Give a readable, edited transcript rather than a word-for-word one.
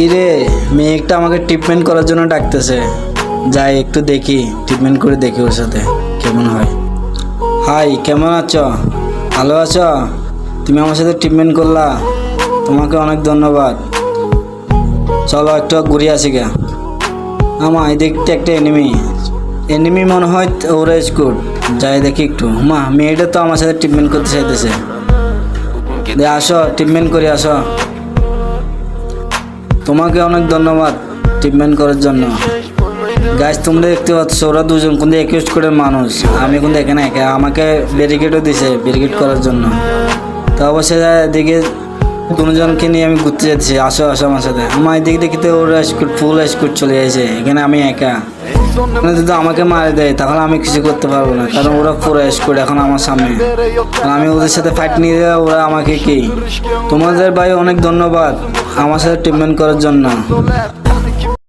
কিরে, মেয়েটা আমাকে ট্রিটমেন্ট করার জন্য ডাকতেছে। যাই একটু দেখি, ট্রিটমেন্ট করে দেখি ওর সাথে কেমন হয়। হাই, কেমন আছো? ভালো আছো? তুমি আমার সাথে ট্রিটমেন্ট করলা, তোমাকে অনেক ধন্যবাদ। চলো একটু ঘুরে আসি গা। আমার এই দেখতে একটা এনিমি মনে হয় ওরা স্কুল। যাই দেখি একটু। মা, মেয়েটা তো আমার সাথে ট্রিটমেন্ট করতে চাইতেছে। আসো, ট্রিটমেন্ট করে আসো। তোমাকে অনেক ধন্যবাদ ট্রিটমেন্ট করার জন্য। গাছ তোমরা দেখতে পাচ্ছ, ওরা দুজন কিন্তু 21 কোটির মানুষ। আমি কিন্তু এখানে একা, আমাকে ব্যারিকেডও দিছে ব্যারিকেড করার জন্য। তো অবশ্যই এদিকে দুজনকে নিয়ে আমি ঘুরতে যাচ্ছি। আসো আসো আমার সাথে। আমার এদিকে দেখিতে ওরা ফুল স্কুট চলে যাচ্ছে, এখানে আমি একা। যদি আমাকে মারে দেয় তাহলে আমি কিছু করতে পারবো না, কারণ ওরা পুরো স্কুট এখন আমার সামনে। আমি ওদের সাথে ফাইট নিয়ে দেওয়া, ওরা আমাকে কি। তোমাদের ভাই অনেক ধন্যবাদ আমার সাথে ট্রিটমেন্ট করার জন্য।